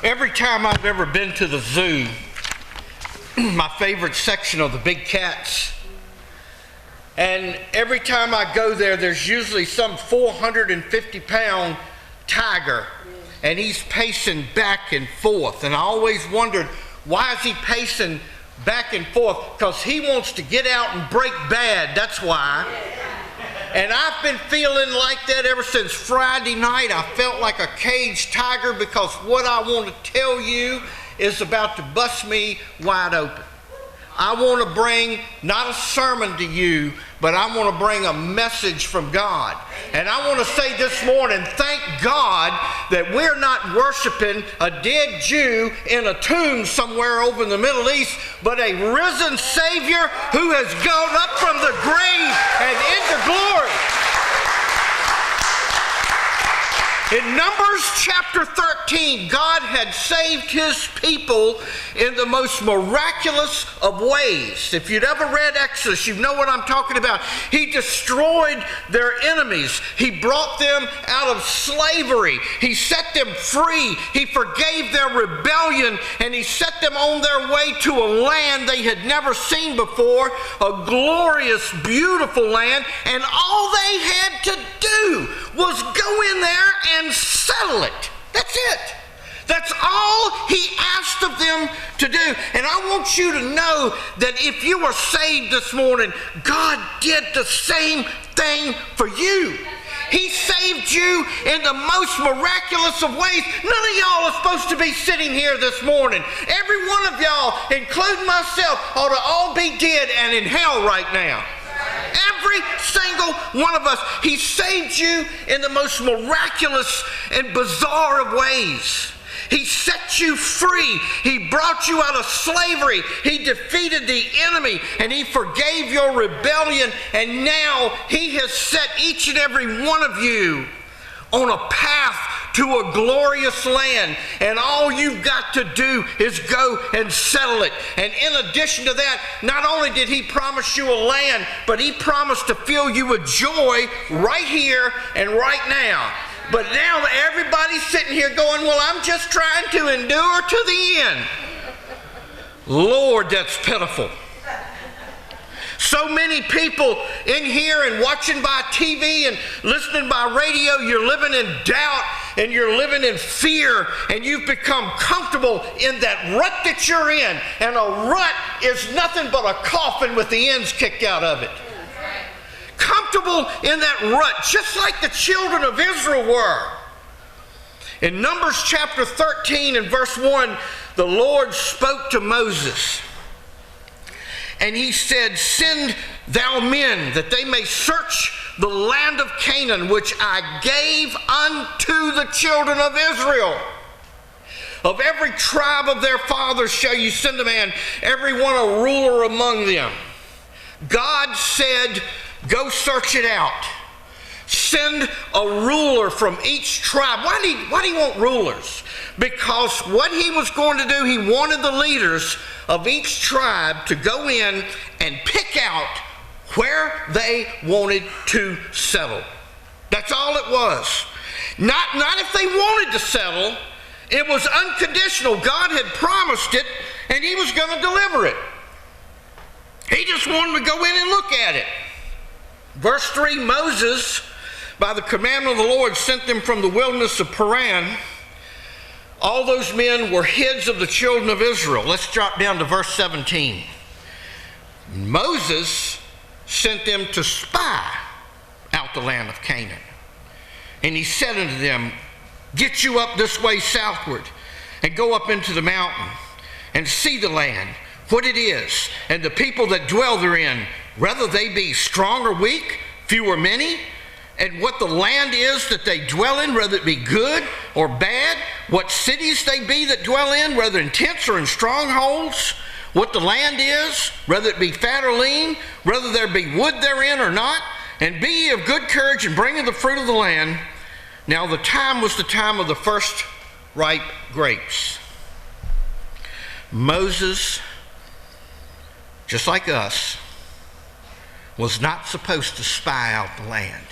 Every time I've ever been to the zoo, my favorite section are the big cats. And every time I go there, there's usually some 450-pound tiger, and he's pacing back and forth. And I always wondered, why is he pacing back and forth? Because he wants to get out and break bad, that's why. And I've been feeling like that ever since Friday night. I felt like a caged tiger, because what I want to tell you is about to bust me wide open. I want to bring not a sermon to you, but I want to bring a message from God. And I want to say this morning, thank God that we're not worshiping a dead Jew in a tomb somewhere over in the Middle East, but a risen Savior who has gone up from the grave and into glory. In Numbers chapter 13, God had saved his people in the most miraculous of ways. If you'd ever read Exodus, you know what I'm talking about. He destroyed their enemies. He brought them out of slavery. He set them free. He forgave their rebellion, and he set them on their way to a land they had never seen before, a glorious, beautiful land, and all they had to do was go in there and settle it. That's it. That's all he asked of them to do. And I want you to know that if you are saved this morning, God did the same thing for you. He saved you in the most miraculous of ways. None of y'all are supposed to be sitting here this morning. Every one of y'all, including myself, ought to all be dead and in hell right now. Every single one of us. He saved you in the most miraculous and bizarre of ways. He set you free. He brought you out of slavery. He defeated the enemy, and he forgave your rebellion. And now he has set each and every one of you on a path to a glorious land, and all you've got to do is go and settle it. And in addition to that, not only did he promise you a land, but he promised to fill you with joy right here and right now. But now everybody's sitting here going, well, I'm just trying to endure to the end. Lord, that's pitiful. So many people in here and watching by TV and listening by radio, you're living in doubt and you're living in fear, and you've become comfortable in that rut that you're in. And a rut is nothing but a coffin with the ends kicked out of it. Comfortable in that rut, just like the children of Israel were. In Numbers chapter 13 and verse 1, the Lord spoke to Moses. And he said, send thou men that they may search the land of Canaan, which I gave unto the children of Israel. Of every tribe of their fathers shall you send a man, every one a ruler among them. God said, go search it out. Send a ruler from each tribe. Why do you want rulers? Because what he was going to do, he wanted the leaders of each tribe to go in and pick out where they wanted to settle. That's all it was. Not if they wanted to settle. It was unconditional. God had promised it, and he was going to deliver it. He just wanted to go in and look at it. Verse 3, Moses, by the commandment of the Lord, sent them from the wilderness of Paran. All those men were heads of the children of Israel. Let's drop down to verse 17. Moses sent them to spy out the land of Canaan. And he said unto them, get you up this way southward, and go up into the mountain, and see the land, what it is, and the people that dwell therein, whether they be strong or weak, few or many, and what the land is that they dwell in, whether it be good or bad, what cities they be that dwell in, whether in tents or in strongholds, what the land is, whether it be fat or lean, whether there be wood therein or not, and be ye of good courage and bring in the fruit of the land. Now the time was the time of the first ripe grapes. Moses, just like us, was not supposed to spy out the land.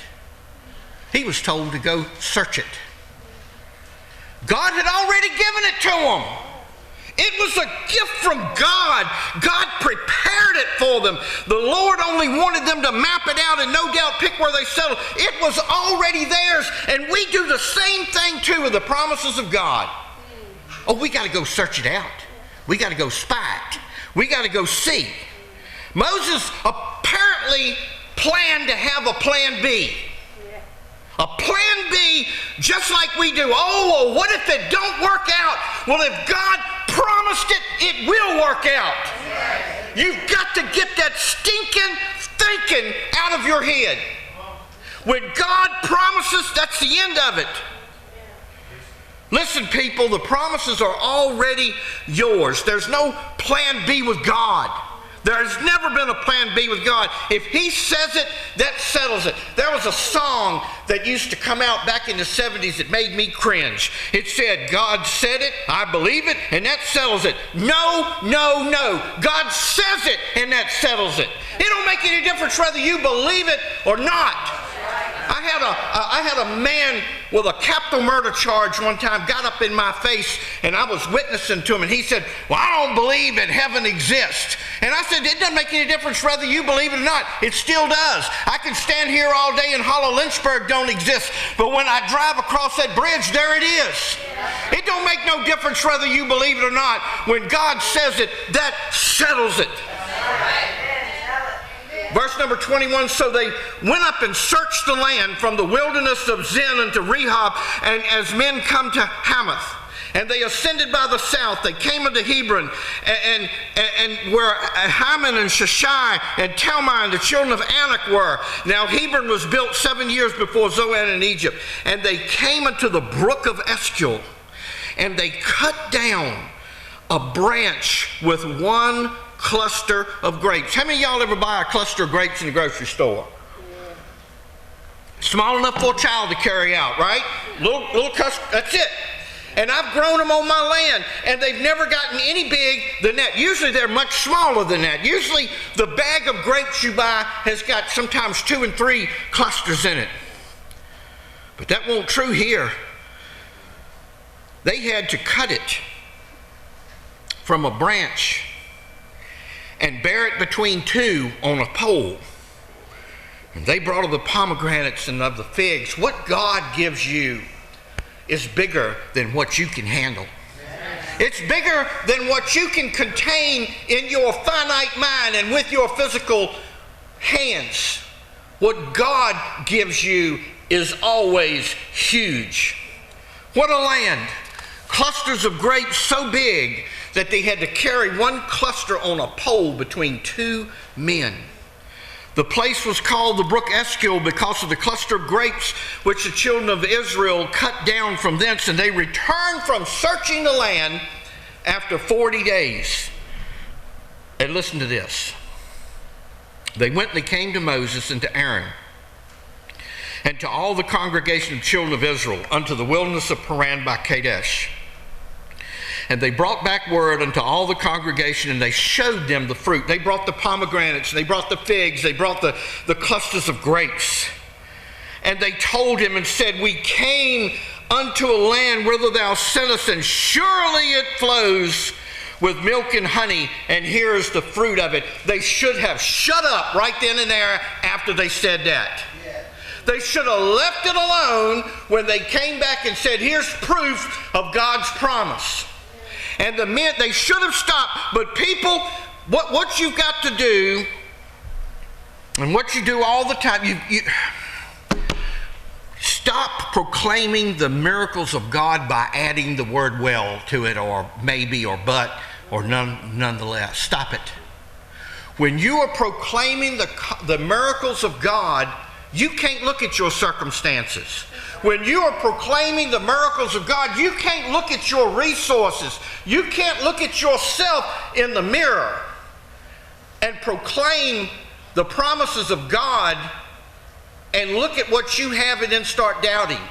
He was told to go search it. God had already given it to them. It was a gift from God. God prepared it for them. The Lord only wanted them to map it out and no doubt pick where they settled. It was already theirs, and we do the same thing too with the promises of God. Oh, we got to go search it out. We got to go spy it. We got to go see. Moses apparently planned to have a plan B. A plan B, just like we do. Oh, well, what if it don't work out? Well, if God promised it, it will work out. You've got to get that stinking thinking out of your head. When God promises, that's the end of it. Listen, people, the promises are already yours. There's no plan B with God. There's never been a plan B with God. If He says it, that settles it. There was a song that used to come out back in the 70s that made me cringe. It said, God said it, I believe it, and that settles it. No, no, no. God says it, and that settles it. It don't make any difference whether you believe it or not. I had a man with a capital murder charge one time got up in my face, and I was witnessing to him, and he said, well, I don't believe that heaven exists. And I said, it doesn't make any difference whether you believe it or not. It still does. I can stand here all day and holler Lynchburg don't exist, but when I drive across that bridge, there it is. It don't make no difference whether you believe it or not. When God says it, that settles it. Verse number 21, so they went up and searched the land from the wilderness of Zin unto Rehob, and as men come to Hamath. And they ascended by the south. They came unto Hebron, and where Haman and Sheshai and Talmai and the children of Anak were. Now Hebron was built 7 years before Zoan in Egypt. And they came unto the brook of Eshcol, and they cut down a branch with one cluster of grapes. How many of y'all ever buy a cluster of grapes in the grocery store? Yeah. Small enough for a child to carry out, right? Little cluster, that's it. And I've grown them on my land, and they've never gotten any big than that. Usually they're much smaller than that. Usually the bag of grapes you buy has got sometimes 2 and 3 clusters in it. But that won't true here. They had to cut it from a branch and bear it between 2 on a pole. And they brought of the pomegranates and of the figs. What God gives you is bigger than what you can handle. It's bigger than what you can contain in your finite mind and with your physical hands. What God gives you is always huge. What a land. Clusters of grapes so big that they had to carry one cluster on a pole between 2 men. The place was called the brook Eshcol because of the cluster of grapes which the children of Israel cut down from thence, and they returned from searching the land after 40 days. And listen to this. They went and they came to Moses and to Aaron and to all the congregation of children of Israel unto the wilderness of Paran by Kadesh. And they brought back word unto all the congregation, and they showed them the fruit. They brought the pomegranates, they brought the figs, they brought the clusters of grapes. And they told him and said, we came unto a land whither thou sentest, and surely it flows with milk and honey, and here is the fruit of it. They should have shut up right then and there after they said that. They should have left it alone when they came back and said, here's proof of God's promise. And the men, they should have stopped. But people, what you've got to do, and what you do all the time, you stop proclaiming the miracles of God by adding the word well to it, or maybe, or but, or nonetheless. Stop it. When you are proclaiming the miracles of God, you can't look at your circumstances. When you are proclaiming the miracles of God, you can't look at your resources. You can't look at yourself in the mirror and proclaim the promises of God and look at what you have and then start doubting.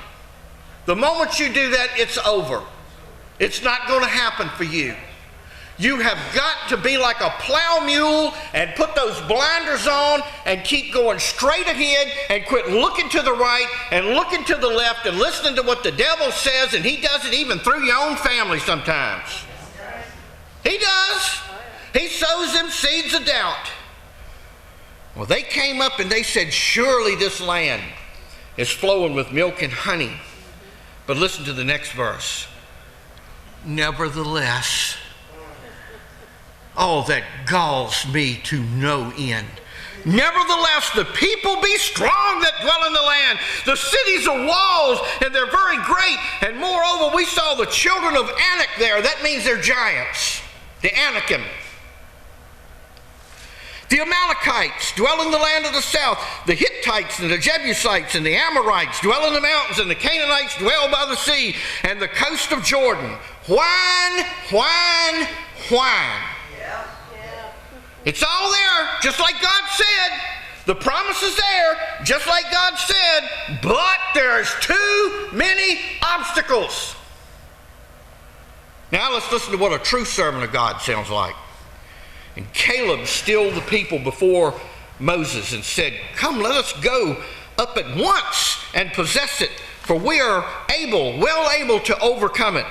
The moment you do that, it's over. It's not going to happen for you. You have got to be like a plow mule and put those blinders on and keep going straight ahead and quit looking to the right and looking to the left and listening to what the devil says, and he does it even through your own family sometimes. He does. He sows them seeds of doubt. Well, they came up and they said, surely this land is flowing with milk and honey. But listen to the next verse. Nevertheless, oh, that galls me to no end. Nevertheless, the people be strong that dwell in the land. The cities are walls, and they're very great. And moreover, we saw the children of Anak there. That means they're giants. The Anakim. The Amalekites dwell in the land of the south. The Hittites and the Jebusites and the Amorites dwell in the mountains, and the Canaanites dwell by the sea and the coast of Jordan. Whine, whine, whine. It's all there, just like God said. The promise is there, just like God said, but there's too many obstacles. Now let's listen to what a true servant of God sounds like. And Caleb stilled the people before Moses and said, come, let us go up at once and possess it, for we are well able to overcome it.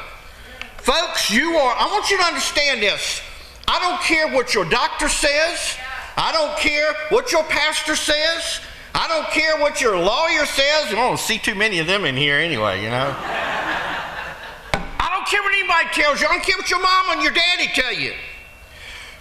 Folks, I want you to understand this. I don't care what your doctor says. I don't care what your pastor says. I don't care what your lawyer says. I don't see too many of them in here anyway, you know. I don't care what anybody tells you. I don't care what your mom and your daddy tell you.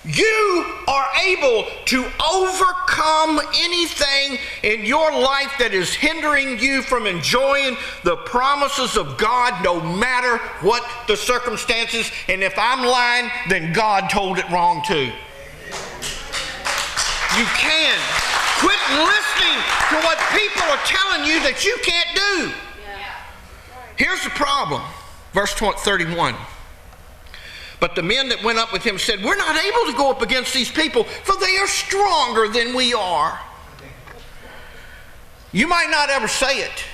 You are able to overcome anything in your life that is hindering you from enjoying the promises of God, no matter what the circumstances. And if I'm lying, then God told it wrong too. You can. Quit listening to what people are telling you that you can't do. Here's the problem. Verse 31. But the men that went up with him said, we're not able to go up against these people, for they are stronger than we are. You might not ever say it,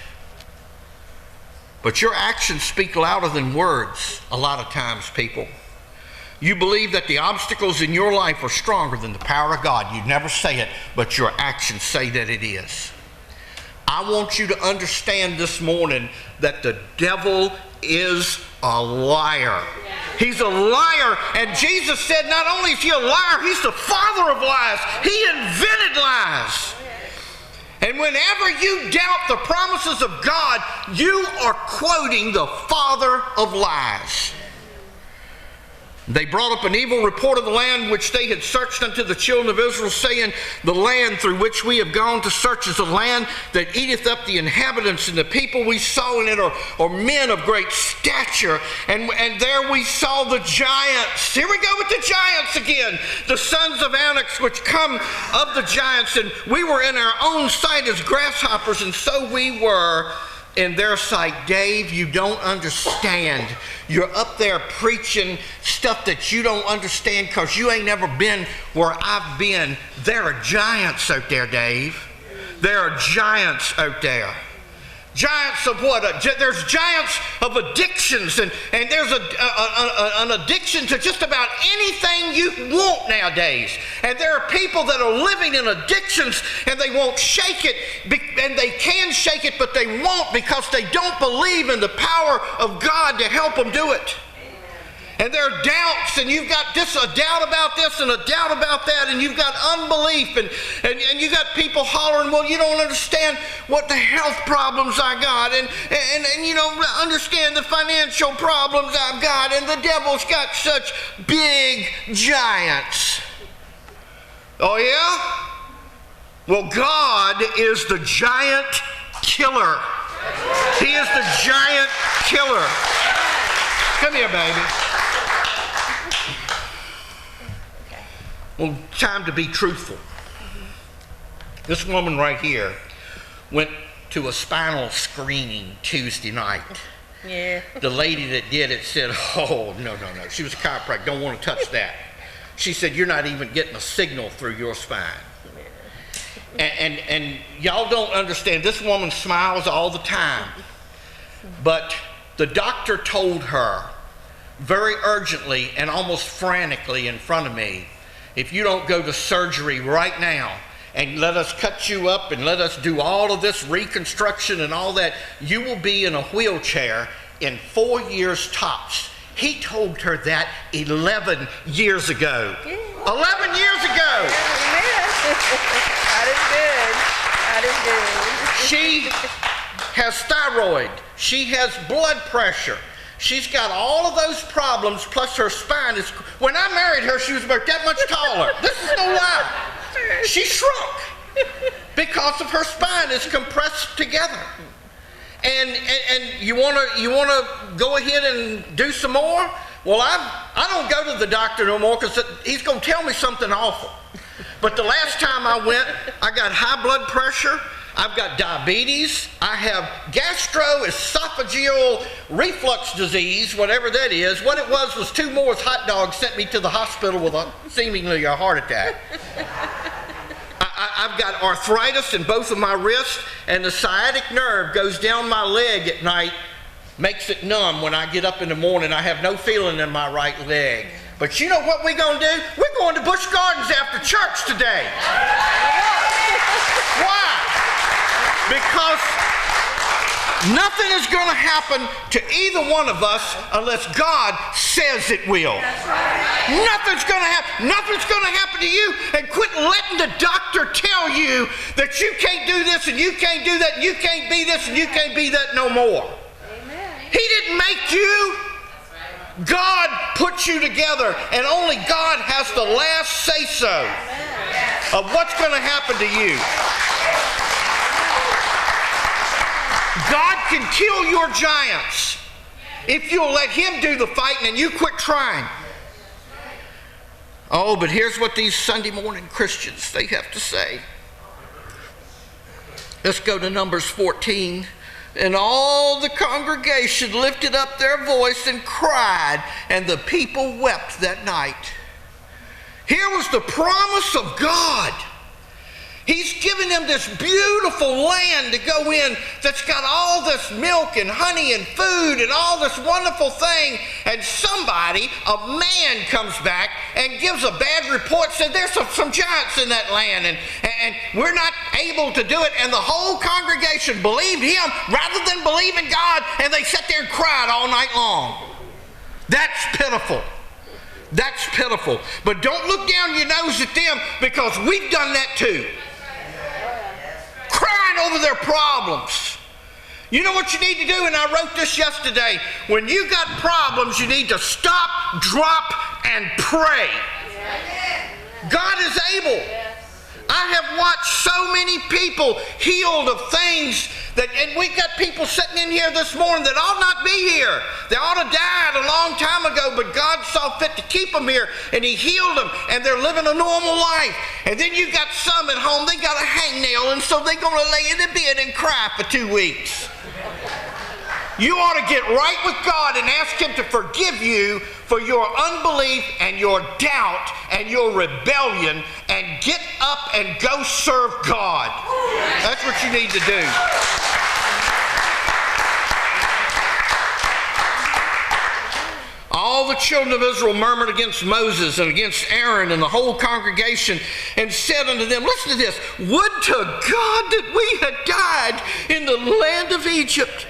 but your actions speak louder than words a lot of times, people. You believe that the obstacles in your life are stronger than the power of God. You'd never say it, but your actions say that it is. I want you to understand this morning that the devil is a liar. He's a liar. And Jesus said not only is he a liar, he's the father of lies. He invented lies. And whenever you doubt the promises of God, you are quoting the father of lies. They brought up an evil report of the land which they had searched unto the children of Israel, saying, the land through which we have gone to search is a land that eateth up the inhabitants, and the people we saw in it are men of great stature. And there we saw the giants. Here we go with the giants again. The sons of Anak, which come of the giants. And we were in our own sight as grasshoppers, and so we were in their sight. Dave, you don't understand. You're up there preaching stuff that you don't understand because you ain't never been where I've been. There are giants out there, Dave. There are giants out there. Giants of what? There's giants of addictions, and there's an addiction to just about anything you want nowadays. And there are people that are living in addictions, and they won't shake it, and they can shake it, but they won't because they don't believe in the power of God to help them do it. And there are doubts, and you've got a doubt about this and a doubt about that, and you've got unbelief, and you got people hollering, well, you don't understand what the health problems I got, and you don't understand the financial problems I've got, and the devil's got such big giants. Oh yeah? Well, God is the giant killer. He is the giant killer. Come here, baby. Well, time to be truthful. This woman right here went to a spinal screening Tuesday night. Yeah. The lady that did it said, oh, no. She was a chiropractor, don't want to touch that. She said, you're not even getting a signal through your spine. And y'all don't understand, this woman smiles all the time. But the doctor told her very urgently and almost frantically in front of me, if you don't go to surgery right now and let us cut you up and let us do all of this reconstruction and all that, you will be in a wheelchair in 4 years tops. He told her that 11 years ago. 11 years ago. That is good. That is good. She has thyroid. She has blood pressure. She's got all of those problems, plus her spine is... When I married her, she was about that much taller. This is no lie. She shrunk because of her spine is compressed together. And you wanna go ahead and do some more? Well, I don't go to the doctor no more because he's gonna tell me something awful. But the last time I went, I got high blood pressure, I've got diabetes, I have gastroesophageal reflux disease, whatever that is. What it was 2 Moore's hot dogs sent me to the hospital with seemingly a heart attack. I've got arthritis in both of my wrists, and the sciatic nerve goes down my leg at night, makes it numb. When I get up in the morning, I have no feeling in my right leg. But you know what we're going to do? We're going to Busch Gardens after church today. Why? Because nothing is going to happen to either one of us unless God says it will. Nothing's going to happen. Nothing's going to happen to you. And quit letting the doctor tell you that you can't do this and you can't do that and you can't be this and you can't be that no more. Amen. He didn't make you. God put you together, and only God has the last say-so of what's going to happen to you. God can kill your giants if you'll let him do the fighting and you quit trying. Oh, but here's what these Sunday morning Christians, they have to say. Let's go to Numbers 14. And all the congregation lifted up their voice and cried, and the people wept that night. Here was the promise of God. He's given them this beautiful land to go in that's got all this milk and honey and food and all this wonderful thing. And somebody, a man, comes back and gives a bad report, said there's some giants in that land and we're not able to do it. And the whole congregation believed him rather than believe in God, and they sat there and cried all night long. That's pitiful. That's pitiful. But don't look down your nose at them, because we've done that too. Crying over their problems. You know what you need to do? And I wrote this yesterday. When you got problems, you need to stop, drop, and pray. God is able. I have watched so many people healed of things and we got people sitting in here this morning that ought not be here. They ought to have died a long time ago, but God saw fit to keep them here, and he healed them, and they're living a normal life. And then you got some at home, they got a hangnail, and so they're going to lay in the bed and cry for 2 weeks. You ought to get right with God and ask him to forgive you for your unbelief and your doubt and your rebellion, and get up and go serve God. That's what you need to do. All the children of Israel murmured against Moses and against Aaron and the whole congregation, and said unto them, listen to this, would to God that we had died in the land of Egypt.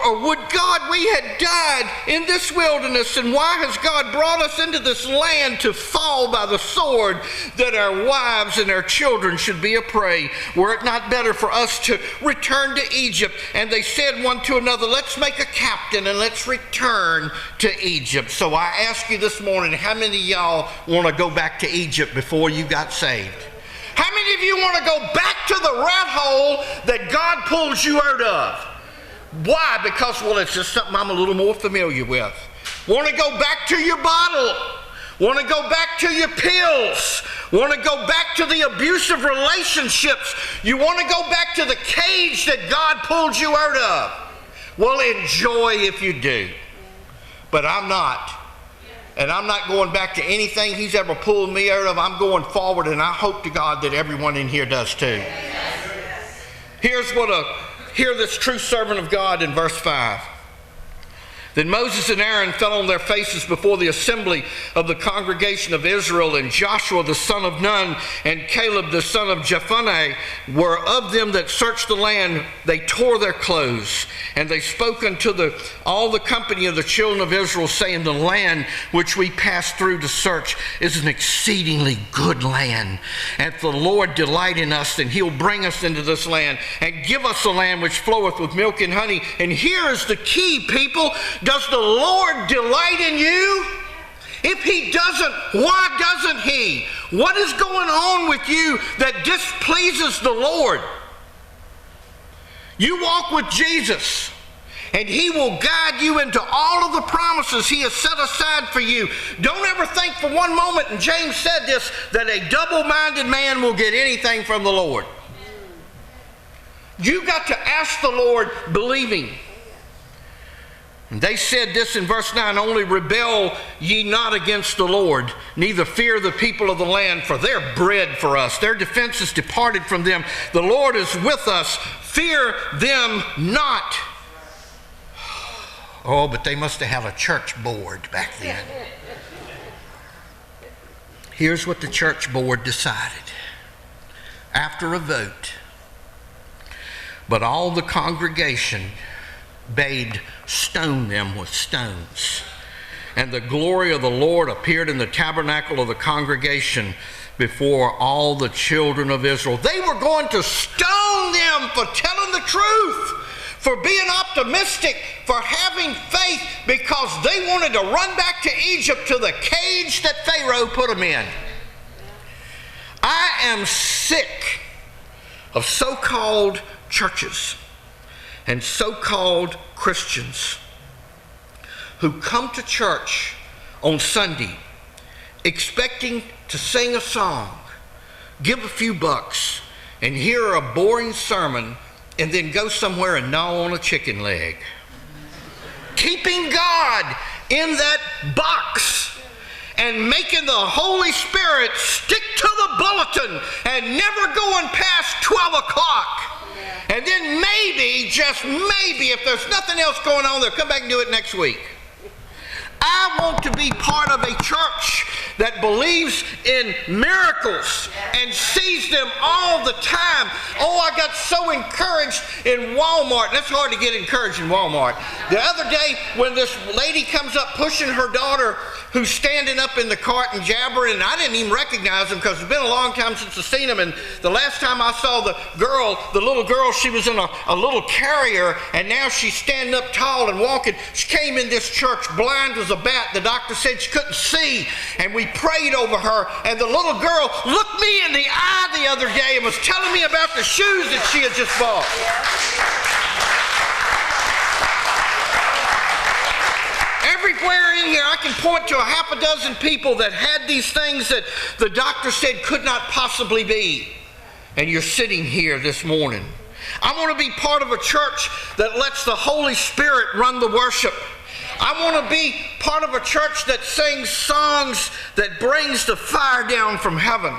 Or would God we had died in this wilderness, and why has God brought us into this land to fall by the sword, that our wives and our children should be a prey? Were it not better for us to return to Egypt? And they said one to another, let's make a captain and let's return to Egypt. So I ask you this morning, how many of y'all want to go back to Egypt before you got saved? How many of you want to go back to the rat hole that God pulled you out of? Why? Because, well, it's just something I'm a little more familiar with. Want to go back to your bottle? Want to go back to your pills? Want to go back to the abusive relationships? You want to go back to the cage that God pulled you out of? Well, enjoy if you do. But I'm not. And I'm not going back to anything he's ever pulled me out of. I'm going forward, and I hope to God that everyone in here does too. Hear this true servant of God in verse 5. Then Moses and Aaron fell on their faces before the assembly of the congregation of Israel, and Joshua the son of Nun and Caleb the son of Jephunneh were of them that searched the land. They tore their clothes, and they spoke unto all the company of the children of Israel, saying, the land which we passed through to search is an exceedingly good land. And if the Lord delight in us, then he'll bring us into this land and give us a land which floweth with milk and honey. And here is the key, people. Does the Lord delight in you? If he doesn't, why doesn't he? What is going on with you that displeases the Lord? You walk with Jesus, and he will guide you into all of the promises he has set aside for you. Don't ever think for one moment, and James said this, that a double-minded man will get anything from the Lord. You got to ask the Lord believing. And they said this in verse 9, only rebel ye not against the Lord, neither fear the people of the land, for they're bread for us. Their defense is departed from them. The Lord is with us. Fear them not. Oh, but they must have had a church board back then. Here's what the church board decided after a vote. But all the congregation bade stone them with stones. And the glory of the Lord appeared in the tabernacle of the congregation before all the children of Israel. They were going to stone them for telling the truth, for being optimistic, for having faith, because they wanted to run back to Egypt, to the cage that Pharaoh put them in. I am sick of so-called churches and so-called Christians who come to church on Sunday expecting to sing a song, give a few bucks, and hear a boring sermon, and then go somewhere and gnaw on a chicken leg. Keeping God in that box and making the Holy Spirit stick to the bulletin and never going past 12 o'clock. And then maybe, just maybe, if there's nothing else going on, they'll come back and do it next week. I want to be part of a church that believes in miracles and sees them all the time. Oh, I got so encouraged in Walmart. And it's hard to get encouraged in Walmart. The other day, when this lady comes up pushing her daughter who's standing up in the cart and jabbering, and I didn't even recognize him because it's been a long time since I've seen him. And the last time I saw the little girl, she was in a little carrier, and now she's standing up tall and walking. She came in this church blind as a bat. The doctor said she couldn't see, and we prayed over her. And the little girl looked me in the eye the other day and was telling me about the shoes that she had just bought. Everywhere in here, I can point to a half a dozen people that had these things that the doctor said could not possibly be. And you're sitting here this morning. I want to be part of a church that lets the Holy Spirit run the worship. I want to be part of a church that sings songs that brings the fire down from heaven.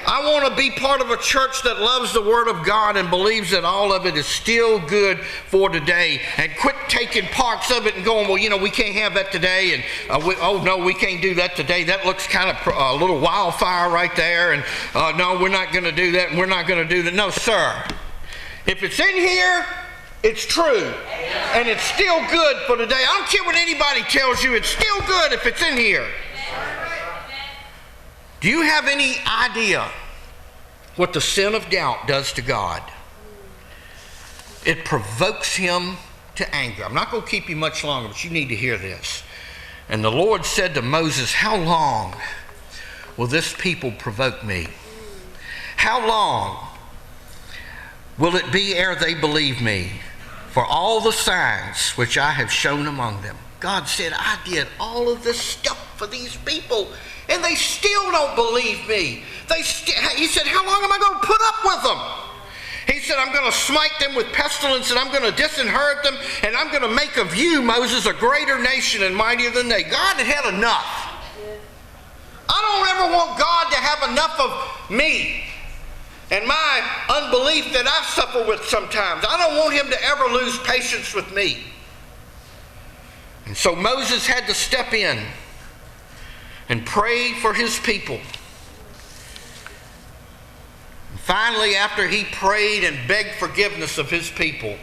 I want to be part of a church that loves the Word of God and believes that all of it is still good for today, and quit taking parts of it and going, well, you know, we can't have that today, and oh no, we can't do that today. That looks kind of a little wildfire right there, and no, we're not going to do that, and we're not going to do that. No, sir. If it's in here, it's true, and it's still good for today. I don't care what anybody tells you, it's still good if it's in here. Do you have any idea what the sin of doubt does to God? It provokes him to anger. I'm not going to keep you much longer, but you need to hear this. And the Lord said to Moses, how long will this people provoke me? How long will it be ere they believe me for all the signs which I have shown among them? God said, I did all of this stuff for these people, and they still don't believe me. He said, how long am I going to put up with them? He said, I'm going to smite them with pestilence, and I'm going to disinherit them, and I'm going to make of you, Moses, a greater nation and mightier than they. God had enough. I don't ever want God to have enough of me and my unbelief that I suffer with sometimes. I don't want him to ever lose patience with me. And so Moses had to step in and pray for his people. And finally, after he prayed and begged forgiveness of his people,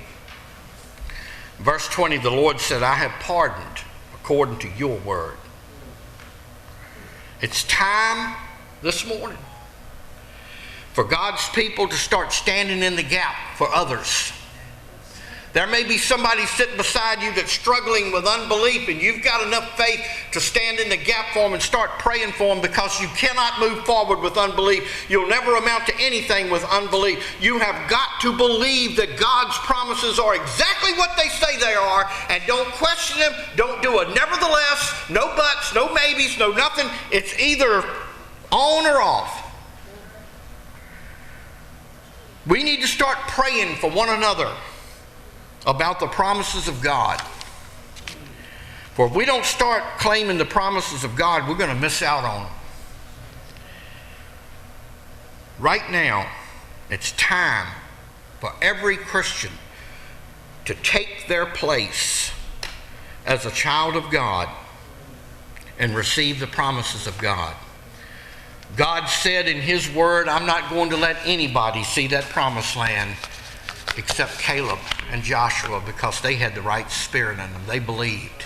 verse 20, the Lord said, I have pardoned according to your word. It's time this morning for God's people to start standing in the gap for others. There may be somebody sitting beside you that's struggling with unbelief, and you've got enough faith to stand in the gap for them and start praying for them, because you cannot move forward with unbelief. You'll never amount to anything with unbelief. You have got to believe that God's promises are exactly what they say they are, and don't question them. Don't do a nevertheless, no buts, no maybes, no nothing. It's either on or off. We need to start praying for one another about the promises of God. For if we don't start claiming the promises of God, we're going to miss out on them. Right now, it's time for every Christian to take their place as a child of God and receive the promises of God. God said in his word, I'm not going to let anybody see that promised land except Caleb and Joshua, because they had the right spirit in them. They believed.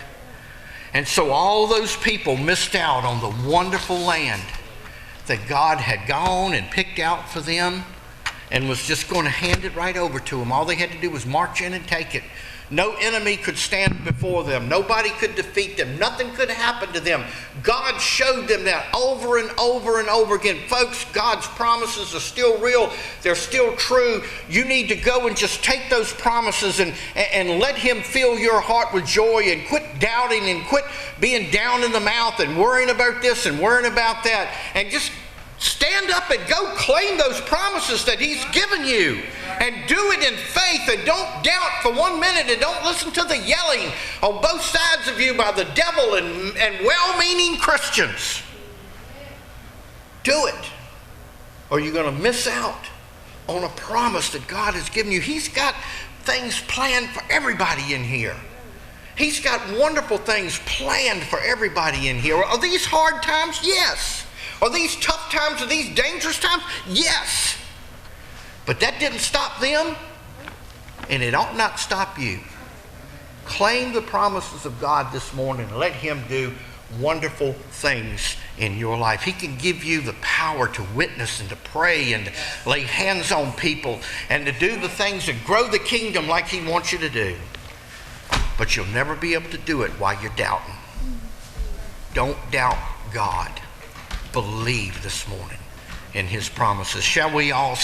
And so all those people missed out on the wonderful land that God had gone and picked out for them and was just going to hand it right over to them. All they had to do was march in and take it. No enemy could stand before them. Nobody could defeat them. Nothing could happen to them. God showed them that over and over and over again. Folks, God's promises are still real. They're still true. You need to go and just take those promises and let him fill your heart with joy, and quit doubting and quit being down in the mouth and worrying about this and worrying about that, and just stand up and go claim those promises that he's given you, and do it in faith, and don't doubt for 1 minute, and don't listen to the yelling on both sides of you by the devil and well-meaning Christians. Do it, or you're going to miss out on a promise that God has given you. He's got things planned for everybody in here. He's got wonderful things planned for everybody in here. Are these hard times? Yes. Are these tough times? Are these dangerous times? Yes. But that didn't stop them, and it ought not stop you. Claim the promises of God this morning and let him do wonderful things in your life. He can give you the power to witness and to pray and to lay hands on people and to do the things that grow the kingdom like he wants you to do. But you'll never be able to do it while you're doubting. Don't doubt God. Believe this morning in his promises. Shall we all